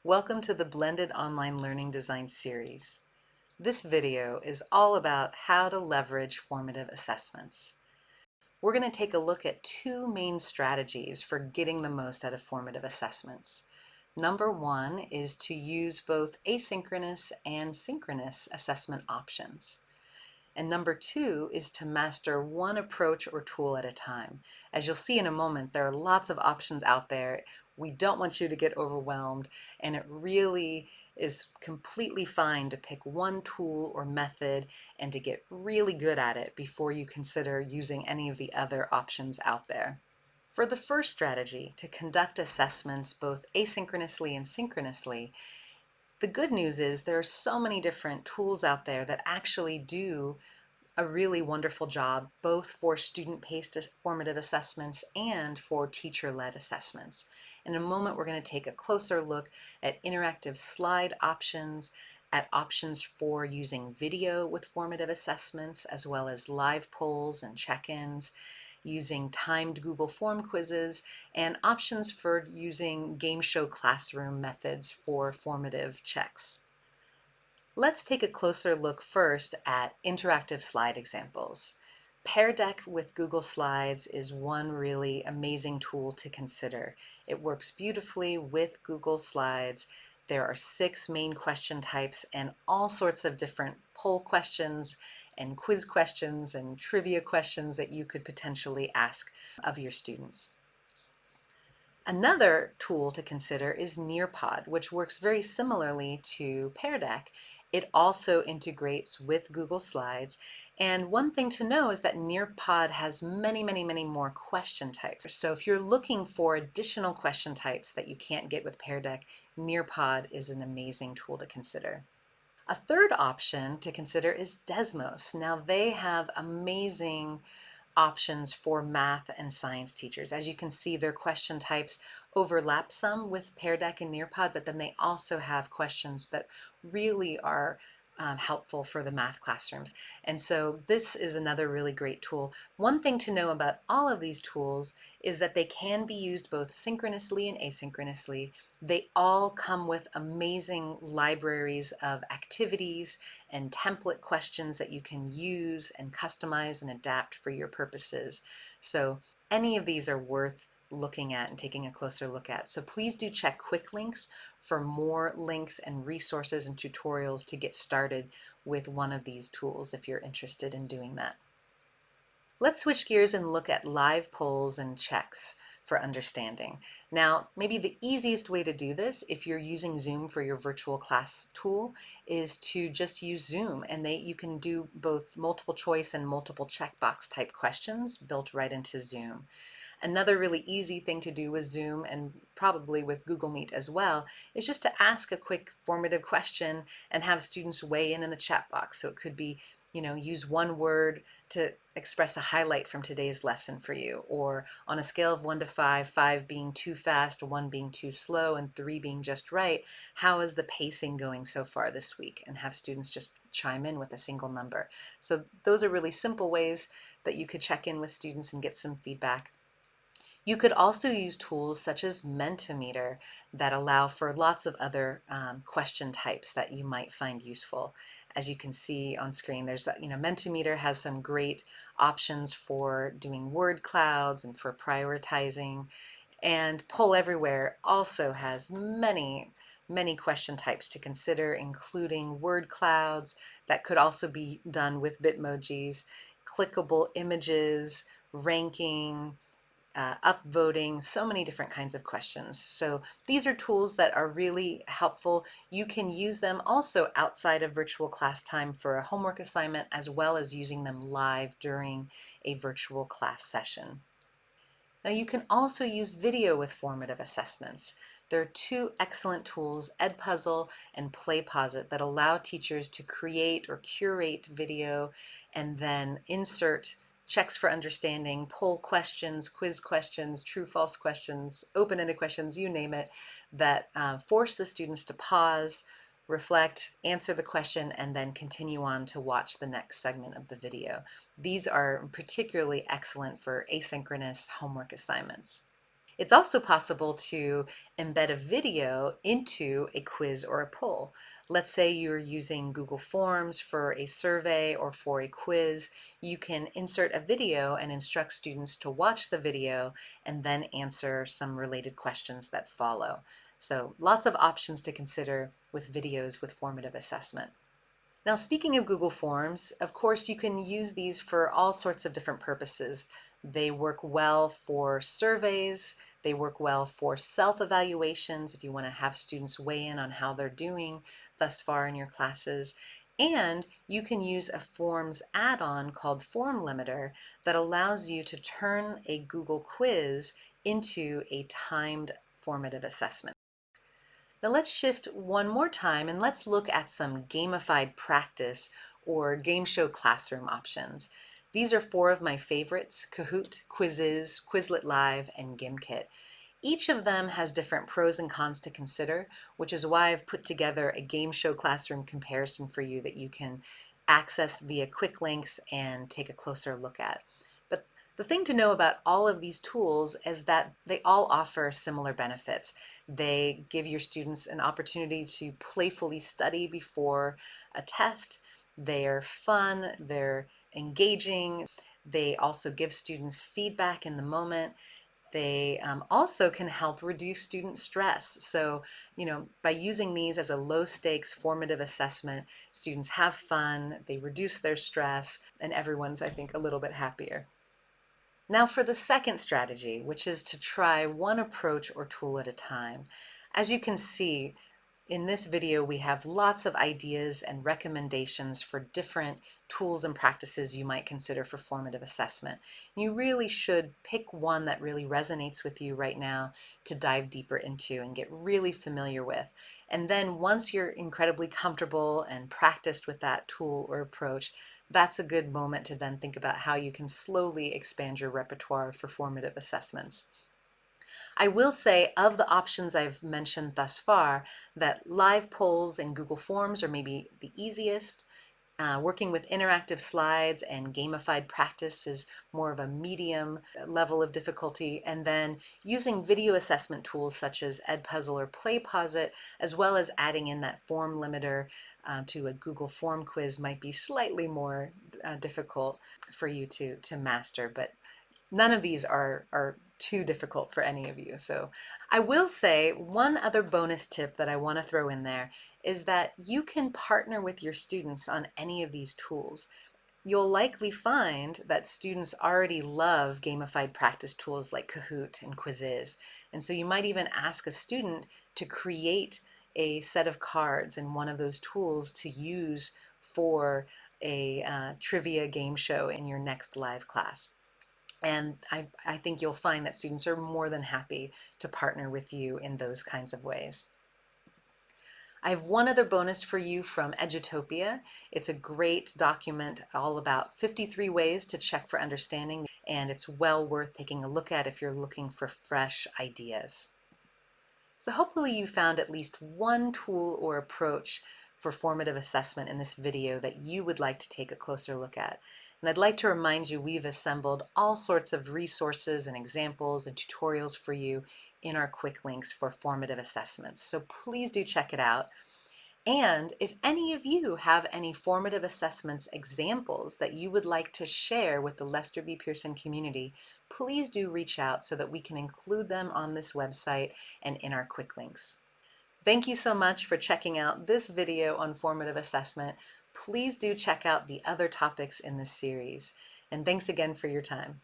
Welcome to the Blended Online Learning Design series. This video is all about how to leverage formative assessments. We're going to take a look at two main strategies for getting the most out of formative assessments. Number one is to use both asynchronous and synchronous assessment options. And number two is to master one approach or tool at a time. As you'll see in a moment, there are lots of options out there. We don't want you to get overwhelmed, and it really is completely fine to pick one tool or method and to get really good at it before you consider using any of the other options out there. For the first strategy, to conduct assessments both asynchronously and synchronously, the good news is there are so many different tools out there that actually do a really wonderful job, both for student-paced formative assessments and for teacher-led assessments. In a moment, we're going to take a closer look at interactive slide options, at options for using video with formative assessments, as well as live polls and check-ins, using timed Google form quizzes, and options for using game show classroom methods for formative checks. Let's take a closer look first at interactive slide examples. Pear Deck with Google Slides is one really amazing tool to consider. It works beautifully with Google Slides. There are 6 main question types and all sorts of different poll questions and quiz questions and trivia questions that you could potentially ask of your students. Another tool to consider is nearpod, which works very similarly to Pear Deck. It also integrates with Google Slides. And one thing to know is that nearpod has many more question types. So if you're looking for additional question types that you can't get with Pear Deck, nearpod is an amazing tool to consider. A third option to consider is Desmos. Now they have amazing options for math and science teachers. As you can see, their question types overlap some with Pear Deck and Nearpod, but then they also have questions that really are helpful for the math classrooms. And so this is another really great tool. One thing to know about all of these tools is that they can be used both synchronously and asynchronously. They all come with amazing libraries of activities and template questions that you can use and customize and adapt for your purposes. So any of these are worth looking at and taking a closer look at. So please do check quick links for more links and resources and tutorials to get started with one of these tools if you're interested in doing that. Let's switch gears and look at live polls and checks for understanding. Now, maybe the easiest way to do this, if you're using Zoom for your virtual class tool, is to just use Zoom, and you can do both multiple choice and multiple checkbox type questions built right into Zoom. Another really easy thing to do with Zoom, and probably with Google Meet as well, is just to ask a quick formative question and have students weigh in the chat box. So it could be, use one word to express a highlight from today's lesson for you, or on a scale of 1 to 5, 5 being too fast, 1 being too slow, and 3 being just right, how is the pacing going so far this week? And have students just chime in with a single number. So those are really simple ways that you could check in with students and get some feedback. You could also use tools such as Mentimeter that allow for lots of other question types that you might find useful. As you can see on screen, there's, Mentimeter has some great options for doing word clouds and for prioritizing. And Poll Everywhere also has many question types to consider, including word clouds that could also be done with Bitmojis, clickable images, ranking, upvoting, so many different kinds of questions. So these are tools that are really helpful. You can use them also outside of virtual class time for a homework assignment, as well as using them live during a virtual class session. Now you can also use video with formative assessments. There are 2 excellent tools, Edpuzzle and PlayPosit, that allow teachers to create or curate video and then insert checks for understanding, poll questions, quiz questions, true-false questions, open-ended questions, you name it, that force the students to pause, reflect, answer the question, and then continue on to watch the next segment of the video. These are particularly excellent for asynchronous homework assignments. It's also possible to embed a video into a quiz or a poll. Let's say you're using Google Forms for a survey or for a quiz. You can insert a video and instruct students to watch the video and then answer some related questions that follow. So lots of options to consider with videos with formative assessment. Now, speaking of Google Forms, of course, you can use these for all sorts of different purposes. They work well for surveys, they work well for self-evaluations if you want to have students weigh in on how they're doing thus far in your classes. And you can use a Forms add-on called Form Limiter that allows you to turn a Google quiz into a timed formative assessment. Now let's shift one more time and let's look at some gamified practice or game show classroom options. These are four of my favorites: Kahoot, Quizzes, Quizlet Live, and Gimkit. Each of them has different pros and cons to consider, which is why I've put together a game show classroom comparison for you that you can access via quick links and take a closer look at. But the thing to know about all of these tools is that they all offer similar benefits. They give your students an opportunity to playfully study before a test. They're fun, they're engaging. They also give students feedback in the moment. They also can help reduce student stress. So, by using these as a low stakes formative assessment, students have fun, they reduce their stress, and everyone's, I think, a little bit happier. Now for the second strategy, which is to try one approach or tool at a time. As you can see, in this video, we have lots of ideas and recommendations for different tools and practices you might consider for formative assessment. You really should pick one that really resonates with you right now to dive deeper into and get really familiar with. And then once you're incredibly comfortable and practiced with that tool or approach, that's a good moment to then think about how you can slowly expand your repertoire for formative assessments. I will say, of the options I've mentioned thus far, that live polls and Google Forms are maybe the easiest. Working with interactive slides and gamified practice is more of a medium level of difficulty. And then using video assessment tools such as Edpuzzle or PlayPosit, as well as adding in that form limiter to a Google form quiz, might be slightly more difficult for you to master. But none of these are too difficult for any of you. So I will say one other bonus tip that I want to throw in there is that you can partner with your students on any of these tools. You'll likely find that students already love gamified practice tools like Kahoot and Quizzes. And so you might even ask a student to create a set of cards in one of those tools to use for a trivia game show in your next live class. And I think you'll find that students are more than happy to partner with you in those kinds of ways. I have one other bonus for you from Edutopia. It's a great document all about 53 ways to check for understanding, and it's well worth taking a look at if you're looking for fresh ideas. So hopefully you found at least one tool or approach for formative assessment in this video that you would like to take a closer look at. And I'd like to remind you we've assembled all sorts of resources and examples and tutorials for you in our quick links for formative assessments. So please do check it out. And if any of you have any formative assessments examples that you would like to share with the Lester B. Pearson community, please do reach out so that we can include them on this website and in our quick links. Thank you so much for checking out this video on formative assessment. Please do check out the other topics in this series. And thanks again for your time.